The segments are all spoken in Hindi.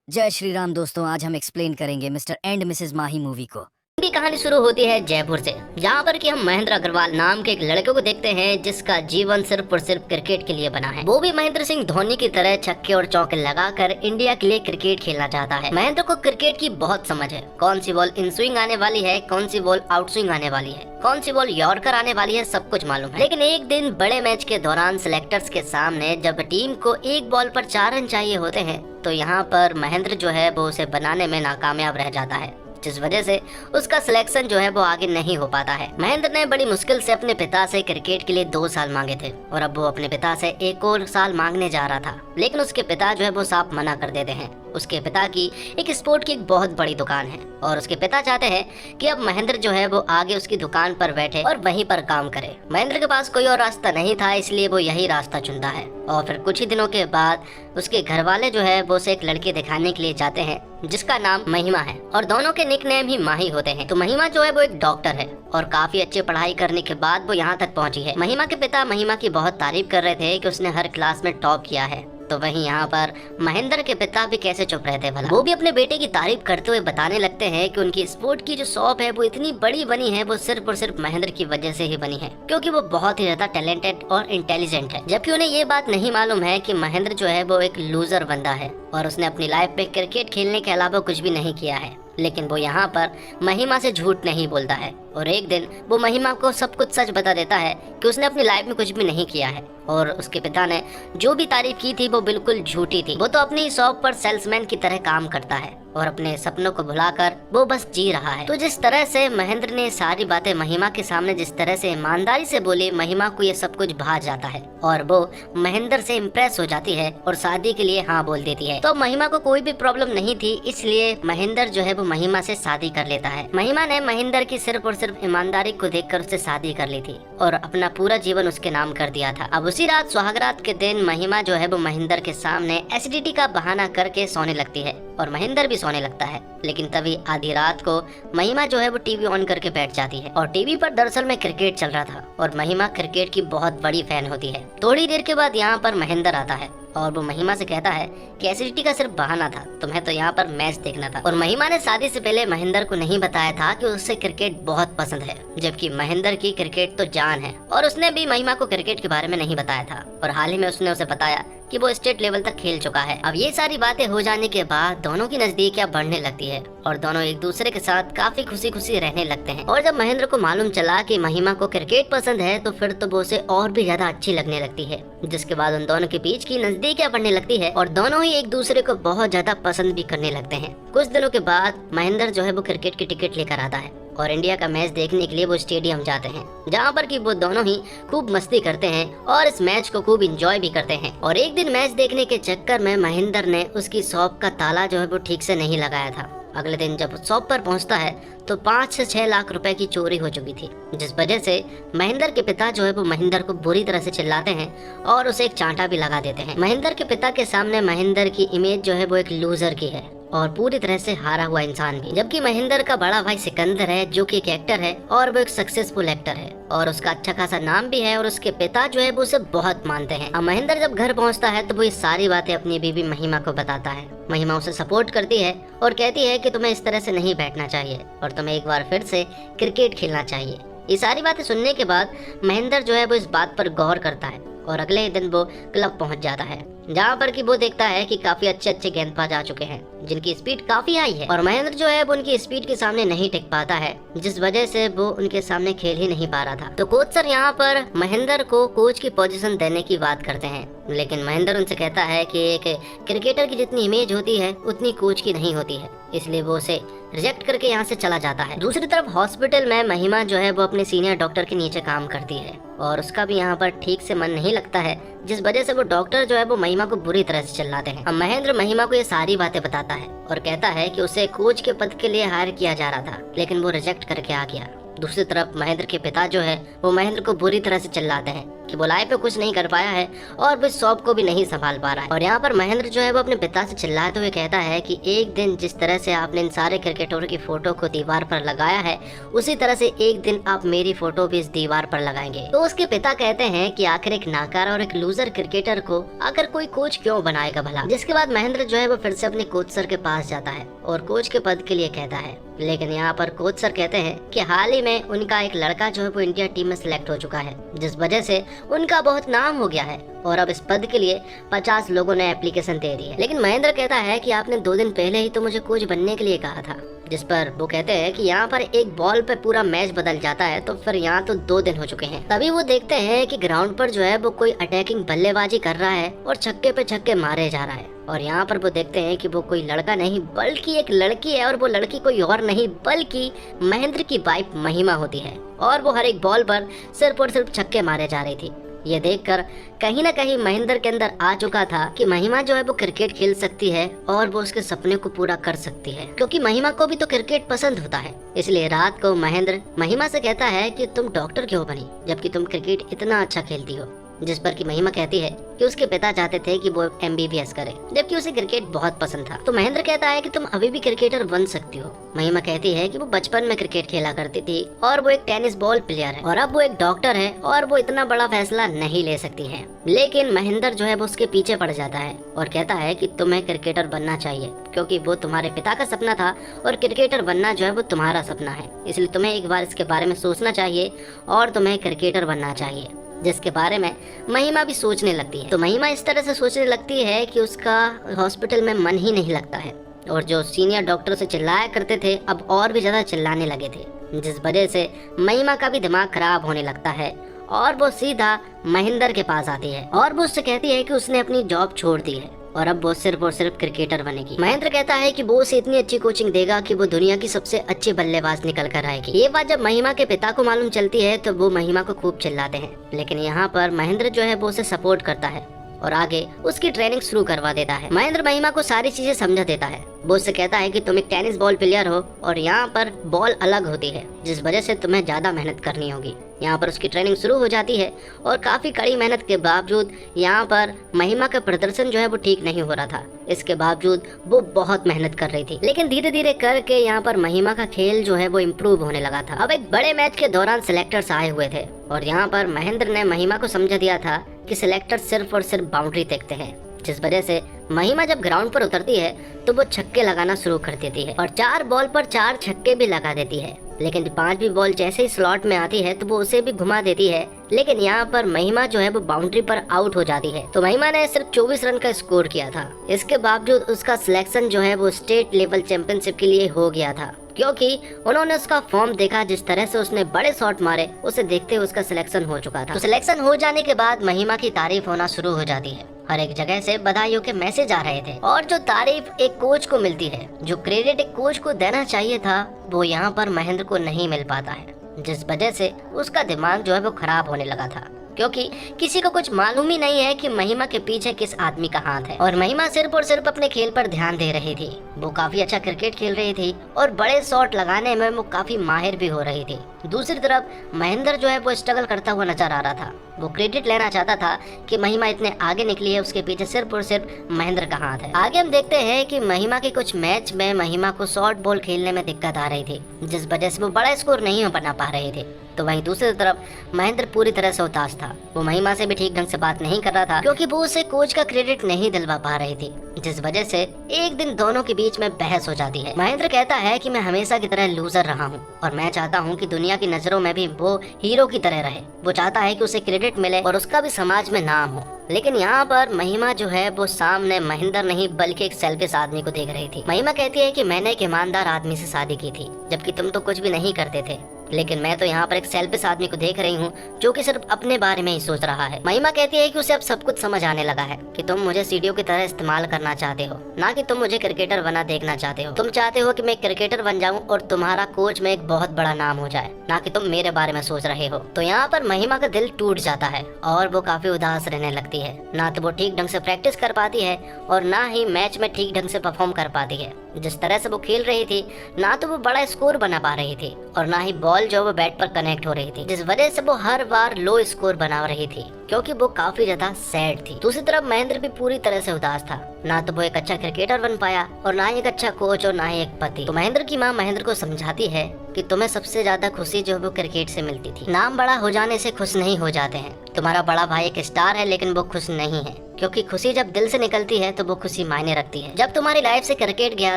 जय श्री राम दोस्तों, आज हम एक्सप्लेन करेंगे mister and Mrs Mahi movie को। की कहानी शुरू होती है जयपुर से, जहाँ पर कि हम महेंद्र अग्रवाल नाम के एक लड़के को देखते हैं जिसका जीवन सिर्फ और सिर्फ क्रिकेट के लिए बना है। वो भी महेंद्र सिंह धोनी की तरह छक्के और चौके लगाकर इंडिया के लिए क्रिकेट खेलना चाहता है। महेंद्र को क्रिकेट की बहुत समझ है, कौन सी बॉल इन स्विंग आने वाली है, कौन सी बॉल आउट स्विंग आने वाली है, कौन सी बॉल यॉर्कर आने वाली है, सब कुछ मालूम है। लेकिन एक दिन बड़े मैच के दौरान सिलेक्टर्स के सामने जब टीम को एक बॉल पर 4 रन चाहिए होते हैं तो यहाँ पर महेंद्र जो है वो उसे बनाने में नाकामयाब रह जाता है, जिस वजह से उसका सिलेक्शन जो है वो आगे नहीं हो पाता है। महेंद्र ने बड़ी मुश्किल से अपने पिता से क्रिकेट के लिए 2 साल मांगे थे और अब वो अपने पिता से एक और साल मांगने जा रहा था, लेकिन उसके पिता जो है वो साफ मना कर देते हैं। उसके पिता की एक स्पोर्ट की एक बहुत बड़ी दुकान है और उसके पिता चाहते हैं कि अब महेंद्र जो है वो आगे उसकी दुकान पर बैठे और वहीं पर काम करे। महेंद्र के पास कोई और रास्ता नहीं था, इसलिए वो यही रास्ता चुनता है। और फिर कुछ ही दिनों के बाद उसके घर वाले जो है वो उसे एक लड़की दिखाने के लिए जाते हैं जिसका नाम महिमा है और दोनों के निकनेम ही माही होते हैं। तो महिमा जो है वो एक डॉक्टर है और काफी अच्छी पढ़ाई करने के बाद वो यहाँ तक पहुँची है। महिमा के पिता महिमा की बहुत तारीफ कर रहे थे कि उसने हर क्लास में टॉप किया है। तो वहीं यहाँ पर महेंद्र के पिता भी कैसे चुप रहते भला, वो भी अपने बेटे की तारीफ करते हुए बताने लगते हैं कि उनकी स्पोर्ट की जो शॉप है वो इतनी बड़ी बनी है वो सिर्फ और सिर्फ महेंद्र की वजह से ही बनी है, क्योंकि वो बहुत ही ज्यादा टैलेंटेड और इंटेलिजेंट है। जबकि उन्हें ये बात नहीं मालूम है कि महेंद्र जो है वो एक लूजर बंदा है और उसने अपनी लाइफ में क्रिकेट खेलने के अलावा कुछ भी नहीं किया है। लेकिन वो यहाँ पर महिमा से झूठ नहीं बोलता है और एक दिन वो महिमा को सब कुछ सच बता देता है कि उसने अपनी लाइफ में कुछ भी नहीं किया है और उसके पिता ने जो भी तारीफ की थी वो बिल्कुल झूठी थी। वो तो अपनी शॉप पर सेल्समैन की तरह काम करता है और अपने सपनों को भुलाकर वो बस जी रहा है। तो जिस तरह से महेंद्र ने सारी बातें महिमा के सामने जिस तरह से ईमानदारी से बोली, महिमा को ये सब कुछ भा जाता है और वो महेंद्र से इम्प्रेस हो जाती है और शादी के लिए हाँ बोल देती है। तो महिमा को कोई भी प्रॉब्लम नहीं थी, इसलिए महेंद्र जो है वो महिमा से शादी कर लेता है। महिमा ने महेंद्र की सिर्फ और सिर्फ ईमानदारी को देखकर उससे शादी कर ली थी और अपना पूरा जीवन उसके नाम कर दिया था। अब उसी रात सुहागरात के दिन महिमा जो है वो महेंद्र के सामने एसिडिटी का बहाना करके सोने लगती है और महेंद्र भी सोने लगता है। लेकिन तभी आधी रात को महिमा जो है वो टीवी ऑन करके बैठ जाती है और टीवी पर दरअसल में क्रिकेट चल रहा था और महिमा क्रिकेट की बहुत बड़ी फैन होती है। थोड़ी देर के बाद यहाँ पर महेंद्र आता है और वो महिमा से कहता है कि एसिडिटी का सिर्फ बहाना था, तुम्हें तो यहाँ पर मैच देखना था। और महिमा ने शादी से पहले महेंद्र को नहीं बताया था कि उसे क्रिकेट बहुत पसंद है, जबकि महेंद्र की क्रिकेट तो जान है और उसने भी महिमा को क्रिकेट के बारे में नहीं बताया था और हाल ही में उसने उसे बताया कि वो स्टेट लेवल तक खेल चुका है। अब ये सारी बातें हो जाने के बाद दोनों की नजदीकियां बढ़ने लगती है और दोनों एक दूसरे के साथ काफी खुशी खुशी रहने लगते हैं। और जब महेंद्र को मालूम चला कि महिमा को क्रिकेट पसंद है तो फिर तो वो उसे और भी ज्यादा अच्छी लगने लगती है, जिसके बाद उन दोनों के बीच की नजदीकियां बढ़ने लगती है और दोनों ही एक दूसरे को बहुत ज्यादा पसंद भी करने लगते हैं। कुछ दिनों के बाद महेंद्र जो है वो क्रिकेट की टिकट लेकर आता है और इंडिया का मैच देखने के लिए वो स्टेडियम जाते हैं, जहाँ पर कि वो दोनों ही खूब मस्ती करते हैं और इस मैच को खूब एंजॉय भी करते हैं। और एक दिन मैच देखने के चक्कर में महेंद्र ने उसकी शॉप का ताला जो है वो ठीक से नहीं लगाया था। अगले दिन जब शॉप पर पहुंचता है तो 5 से 6 लाख रुपए की चोरी हो चुकी थी, जिस वजह से महेंद्र के पिता जो है वो महेंद्र को बुरी तरह से चिल्लाते हैं और उसे एक चांटा भी लगा देते हैं। महेंद्र के पिता के सामने महेंद्र की इमेज जो है वो एक लूजर की है और पूरी तरह से हारा हुआ इंसान भी, जबकि महेंद्र का बड़ा भाई सिकंदर है जो कि एक एक्टर है और वो एक सक्सेसफुल एक्टर है और उसका अच्छा खासा नाम भी है और उसके पिता जो है वो उसे बहुत मानते हैं। अब महेंद्र जब घर पहुंचता है तो वो ये सारी बातें अपनी बीवी महिमा को बताता है। महिमा उसे सपोर्ट करती है और कहती है कि तुम्हें इस तरह से नहीं बैठना चाहिए और तुम्हें एक बार फिर से क्रिकेट खेलना चाहिए। ये सारी बातें सुनने के बाद महेंद्र जो है वो इस बात पर गौर करता है और अगले ही दिन वो क्लब पहुंच जाता है, जहाँ पर कि वो देखता है कि काफी अच्छे अच्छे गेंदबाज आ चुके हैं जिनकी स्पीड काफी हाई है और महेंद्र जो है वो उनकी स्पीड के सामने नहीं टिक पाता है, जिस वजह से वो उनके सामने खेल ही नहीं पा रहा था। तो कोच सर यहाँ पर महेंद्र को कोच की पोजीशन देने की बात करते हैं, लेकिन महेंद्र उनसे कहता है कि एक क्रिकेटर की जितनी इमेज होती है उतनी कोच की नहीं होती है, इसलिए वो उसे रिजेक्ट करके यहाँ से चला जाता है। दूसरी तरफ हॉस्पिटल में महिमा जो है वो अपने सीनियर डॉक्टर के नीचे काम करती है और उसका भी यहाँ पर ठीक से मन नहीं लगता है, जिस वजह से वो डॉक्टर जो है वो महिमा को बुरी तरह से चिल्लाते हैं। अब महेंद्र महिमा को ये सारी बातें बताता है और कहता है कि उसे कोच के पद के लिए हायर किया जा रहा था, लेकिन वो रिजेक्ट करके आ गया। दूसरी तरफ महेंद्र के पिता जो है वो महेंद्र को बुरी तरह से चिल्लाते हैं कि वो लाइफ में कुछ नहीं कर पाया है और वो शॉप को भी नहीं संभाल पा रहा है। और यहाँ पर महेंद्र जो है वो अपने पिता से चिल्लाते हुए कहता है कि एक दिन जिस तरह से आपने इन सारे क्रिकेटरों की फोटो को दीवार पर लगाया है, उसी तरह से एक दिन आप मेरी फोटो भी इस दीवार पर लगाएंगे। तो उसके पिता कहते हैं कि आखिर एक नाकारा और एक लूजर क्रिकेटर को आखिर कोई कोच क्यों बनाएगा भला। जिसके बाद महेंद्र जो है वो फिर से अपने कोच सर के पास जाता है और कोच के पद के लिए कहता है। लेकिन यहाँ पर कोच सर कहते हैं कि हाल ही में उनका एक लड़का जो है वो इंडिया टीम में सिलेक्ट हो चुका है, जिस वजह से उनका बहुत नाम हो गया है और अब इस पद के लिए 50 लोगों ने एप्लीकेशन दे दी है। लेकिन महेंद्र कहता है कि आपने 2 दिन पहले ही तो मुझे कोच बनने के लिए कहा था। जिस पर वो कहते हैं कि यहाँ पर एक बॉल पे पूरा मैच बदल जाता है, तो फिर यहाँ तो 2 दिन हो चुके हैं। तभी वो देखते हैं कि ग्राउंड पर जो है वो कोई अटैकिंग बल्लेबाजी कर रहा है और छक्के पे छक्के मारे जा रहा है। और यहाँ पर वो देखते हैं कि वो कोई लड़का नहीं बल्कि एक लड़की है, और वो लड़की कोई और नहीं बल्कि महेंद्र की वाइफ महिमा होती है। और वो हर एक बॉल पर सिर्फ और सिर्फ छक्के मारे जा रही थी। ये देखकर कहीं ना कहीं महेंद्र के अंदर आ चुका था कि महिमा जो है वो क्रिकेट खेल सकती है और वो उसके सपने को पूरा कर सकती है, क्योंकि महिमा को भी तो क्रिकेट पसंद होता है। इसलिए रात को महेंद्र महिमा से कहता है कि तुम डॉक्टर क्यों बनी जबकि तुम क्रिकेट इतना अच्छा खेलती हो। जिस पर कि महिमा कहती है कि उसके पिता चाहते थे कि वो MBBS करे, जबकि उसे क्रिकेट बहुत पसंद था। तो महेंद्र कहता है कि तुम अभी भी क्रिकेटर बन सकती हो। महिमा कहती है कि वो बचपन में क्रिकेट खेला करती थी और वो एक टेनिस बॉल प्लेयर है और अब वो एक डॉक्टर है और वो इतना बड़ा फैसला नहीं ले सकती है। लेकिन महेंद्र जो है वो उसके पीछे पड़ जाता है और कहता है कि तुम्हें क्रिकेटर बनना चाहिए, क्योंकि वो तुम्हारे पिता का सपना था और क्रिकेटर बनना जो है वो तुम्हारा सपना है। इसलिए तुम्हें एक बार इसके बारे में सोचना चाहिए और तुम्हें क्रिकेटर बनना चाहिए। जिसके बारे में महिमा भी सोचने लगती है। तो महिमा इस तरह से सोचने लगती है कि उसका हॉस्पिटल में मन ही नहीं लगता है और जो सीनियर डॉक्टर से चिल्लाया करते थे अब और भी ज्यादा चिल्लाने लगे थे, जिस वजह से महिमा का भी दिमाग खराब होने लगता है और वो सीधा महेंद्र के पास आती है और वो उससे कहती है कि उसने अपनी जॉब छोड़ दी है और अब वो सिर्फ और सिर्फ क्रिकेटर बनेगी। महेंद्र कहता है कि वो उसे इतनी अच्छी कोचिंग देगा कि वो दुनिया की सबसे अच्छी बल्लेबाज निकल कर आएगी। ये बात जब महिमा के पिता को मालूम चलती है तो वो महिमा को खूब चिल्लाते हैं, लेकिन यहाँ पर महेंद्र जो है वो उसे सपोर्ट करता है और आगे उसकी ट्रेनिंग शुरू करवा देता है। महेंद्र महिमा को सारी चीजें समझा देता है। वो उससे कहता है कि तुम एक टेनिस बॉल प्लेयर हो और यहाँ पर बॉल अलग होती है, जिस वजह से तुम्हें ज्यादा मेहनत करनी होगी। यहाँ पर उसकी ट्रेनिंग शुरू हो जाती है और काफी कड़ी मेहनत के बावजूद यहाँ पर महिमा का प्रदर्शन जो है वो ठीक नहीं हो रहा था। इसके बावजूद वो बहुत मेहनत कर रही थी, लेकिन धीरे धीरे करके यहाँ पर महिमा का खेल जो है वो इम्प्रूव होने लगा था। अब एक बड़े मैच के दौरान सिलेक्टर्स आए हुए थे और यहाँ पर महेंद्र ने महिमा को समझा दिया था कि सिलेक्टर सिर्फ और सिर्फ बाउंड्री देखते हैं, जिस वजह से महिमा जब ग्राउंड पर उतरती है तो वो छक्के लगाना शुरू कर देती है और 4 बॉल पर 4 छक्के भी लगा देती है। लेकिन 5वीं बॉल जैसे ही स्लॉट में आती है तो वो उसे भी घुमा देती है, लेकिन यहाँ पर महिमा जो है वो बाउंड्री पर आउट हो जाती है। तो महिमा ने सिर्फ 24 रन का स्कोर किया था। इसके बावजूद उसका सिलेक्शन जो है वो स्टेट लेवल चैंपियनशिप के लिए हो गया था, क्योंकि उन्होंने उसका फॉर्म देखा, जिस तरह से उसने बड़े शॉट मारे उसे देखते हुए उसका सिलेक्शन हो चुका था। तो सिलेक्शन हो जाने के बाद महिमा की तारीफ होना शुरू हो जाती है। हर एक जगह से बधाइयों के मैसेज आ रहे थे और जो तारीफ एक कोच को मिलती है, जो क्रेडिट एक कोच को देना चाहिए था, वो यहाँ पर महेंद्र को नहीं मिल पाता है, जिस वजह से उसका दिमाग जो है वो खराब होने लगा था, क्योंकि किसी को कुछ मालूम ही नहीं है कि महिमा के पीछे किस आदमी का हाथ है। और महिमा सिर्फ और सिर्फ अपने खेल पर ध्यान दे रही थी। वो काफी अच्छा क्रिकेट खेल रही थी और बड़े शॉट लगाने में वो काफी माहिर भी हो रही थी। दूसरी तरफ महेंद्र जो है वो स्ट्रगल करता हुआ नजर आ रहा था। वो क्रेडिट लेना चाहता था कि महिमा इतने आगे निकली है, उसके पीछे सिर्फ और सिर्फ महेंद्र का हाथ है। आगे हम देखते हैं कि महिमा के कुछ मैच में महिमा को शॉर्ट बॉल खेलने में दिक्कत आ रही थी, जिस वजह से वो बड़ा स्कोर नहीं बना पा रहे थे। तो वहीं दूसरी तरफ महेंद्र पूरी तरह से उदास था। वो महिमा से भी ठीक ढंग से बात नहीं कर रहा था, क्योंकि वो उसे कोच का क्रेडिट नहीं दिलवा पा रही थी, जिस वजह से एक दिन दोनों के बीच में बहस हो जाती है। महेंद्र कहता है कि मैं हमेशा की तरह लूजर रहा हूँ और मैं चाहता हूँ कि दुनिया की नजरों में भी वो हीरो की तरह रहे। वो चाहता है कि उसे क्रेडिट मिले और उसका भी समाज में नाम हो। लेकिन यहाँ पर महिमा जो है वो सामने महेंद्र नहीं बल्कि एक सेल्फिश आदमी को देख रही थी। महिमा कहती है कि मैंने एक ईमानदार आदमी से शादी की थी, जबकि तुम तो कुछ भी नहीं करते थे, लेकिन मैं तो यहाँ पर एक सेल्फिश आदमी को देख रही हूँ जो कि सिर्फ अपने बारे में ही सोच रहा है। महिमा कहती है कि उसे अब सब कुछ समझ आने लगा है कि तुम मुझे सीढ़ियों की तरह इस्तेमाल करना चाहते हो, ना कि तुम मुझे क्रिकेटर बना देखना चाहते हो। तुम चाहते हो कि मैं क्रिकेटर बन जाऊं और तुम्हारा कोच में एक बहुत बड़ा नाम हो जाए, ना कि तुम मेरे बारे में सोच रहे हो। तो यहाँ पर महिमा का दिल टूट जाता है और वो काफी उदास रहने लगती है। ना तो वो ठीक ढंग से प्रैक्टिस कर पाती है और ना ही मैच में ठीक ढंग से परफॉर्म कर पाती है, जिस तरह से वो खेल रही थी, ना तो वो बड़ा स्कोर बना पा रही थी और ना ही बॉल जो वो बैट पर कनेक्ट हो रही थी, जिस वजह से वो हर बार लो स्कोर बना रही थी क्योंकि वो काफी ज्यादा सैड थी। दूसरी तरफ महेंद्र भी पूरी तरह से उदास था, ना तो वो एक अच्छा क्रिकेटर बन पाया और ना ही एक अच्छा कोच और ना ही एक पति। तो महेंद्र की माँ महेंद्र को समझाती है कि तुम्हें सबसे ज्यादा खुशी जो है वो क्रिकेट से मिलती थी। नाम बड़ा हो जाने से खुश नहीं हो जाते हैं। तुम्हारा बड़ा भाई एक स्टार है लेकिन वो खुश नहीं है, क्योंकि खुशी जब दिल से निकलती है तो वो खुशी मायने रखती है। जब तुम्हारी लाइफ से क्रिकेट गया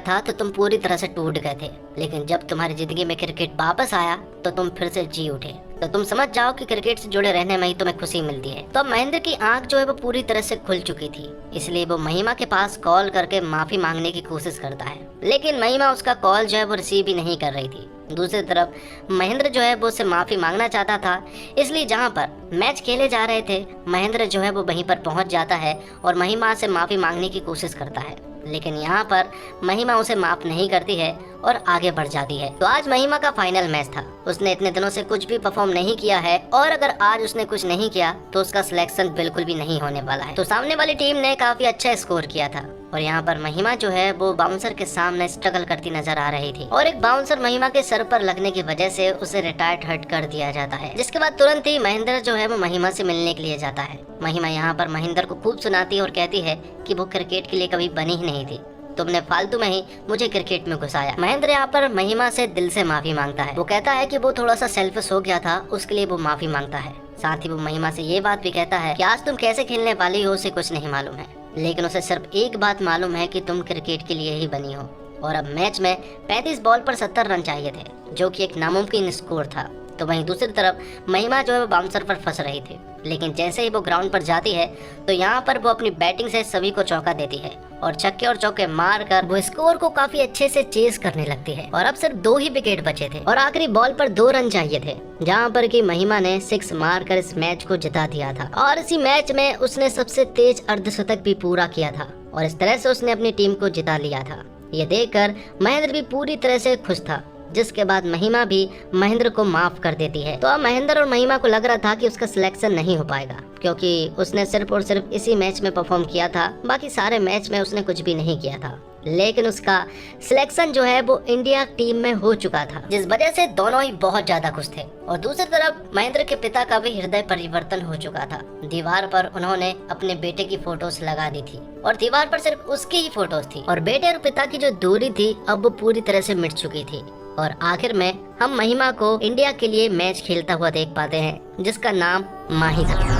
था तो तुम पूरी तरह से टूट गए थे, लेकिन जब तुम्हारी जिंदगी में क्रिकेट वापस आया तो तुम फिर से जी उठे। तो तुम समझ जाओ कि क्रिकेट से जुड़े रहने में ही तुम्हें खुशी मिलती है। तो अब महेंद्र की आंख जो है वो पूरी तरह से खुल चुकी थी, इसलिए वो महिमा के पास कॉल करके माफी मांगने की कोशिश करता है, लेकिन महिमा उसका कॉल जो है वो रिसीव ही नहीं कर रही थी। दूसरी तरफ महेंद्र जो है वो उससे माफी मांगना चाहता था, इसलिए जहां पर मैच खेले जा रहे थे महेंद्र जो है वो वहीं पर पहुंच जाता है और महिमा से माफी मांगने की कोशिश करता है, लेकिन यहाँ पर महिमा उसे माफ नहीं करती है और आगे बढ़ जाती है। तो आज महिमा का फाइनल मैच था। उसने इतने दिनों से कुछ भी परफॉर्म नहीं किया है और अगर आज उसने कुछ नहीं किया तो उसका सिलेक्शन बिल्कुल भी नहीं होने वाला है। तो सामने वाली टीम ने काफी अच्छा स्कोर किया था और यहाँ पर महिमा जो है वो बाउंसर के सामने स्ट्रगल करती नजर आ रही थी और एक बाउंसर महिमा के सर पर लगने की वजह से उसे रिटायर्ड हट कर दिया जाता है, जिसके बाद तुरंत ही महेंद्र जो है वो महिमा से मिलने के लिए जाता है। महिमा यहाँ पर महेंद्र को खूब सुनाती है और कहती है कि वो क्रिकेट के लिए कभी बनी ही नहीं थी, तुमने फालतू में ही मुझे क्रिकेट में घुसाया। महेंद्र यहाँ पर महिमा से दिल से माफी मांगता है। वो कहता है कि वो थोड़ा सा सेल्फिश हो गया था, उसके लिए वो माफी मांगता है। साथ ही वो महिमा से ये बात भी कहता है कि आज तुम कैसे खेलने वाली हो उसे कुछ नहीं मालूम है, लेकिन उसे सिर्फ एक बात मालूम है कि तुम क्रिकेट के लिए ही बनी हो। और अब मैच में 35 बॉल पर 70 रन चाहिए थे, जो कि एक नामुमकिन स्कोर था। तो वहीं दूसरी तरफ महिमा जो है वो बाउंसर पर फंस रही थी, लेकिन जैसे ही वो ग्राउंड पर जाती है तो यहाँ पर वो अपनी बैटिंग से सभी को चौका देती है और छक्के और चौके मार कर वो स्कोर को काफी अच्छे से चेस करने लगती है। और अब सिर्फ 2 ही विकेट बचे थे और आखिरी बॉल पर 2 रन चाहिए थे, जहाँ पर कि महिमा ने 6 मार कर इस मैच को जिता दिया था। और इसी मैच में उसने सबसे तेज अर्धशतक भी पूरा किया था और इस तरह से उसने अपनी टीम को जिता लिया था। ये देखकर महेंद्र भी पूरी तरह से खुश था, जिसके बाद महिमा भी महेंद्र को माफ कर देती है। तो अब महेंद्र और महिमा को लग रहा था कि उसका सिलेक्शन नहीं हो पाएगा, क्योंकि उसने सिर्फ और सिर्फ इसी मैच में परफॉर्म किया था, बाकी सारे मैच में उसने कुछ भी नहीं किया था। लेकिन उसका सिलेक्शन जो है वो इंडिया टीम में हो चुका था, जिस वजह से दोनों ही बहुत ज्यादा खुश थे। और दूसरी तरफ महेंद्र के पिता का भी हृदय परिवर्तन हो चुका था। दीवार पर उन्होंने अपने बेटे की फोटोज लगा दी थी और दीवार पर सिर्फ उसकी ही फोटोज थी और बेटे और पिता की जो दूरी थी अब वो पूरी तरह से मिट चुकी थी। और आखिर में हम महिमा को इंडिया के लिए मैच खेलता हुआ देख पाते हैं, जिसका नाम माही था।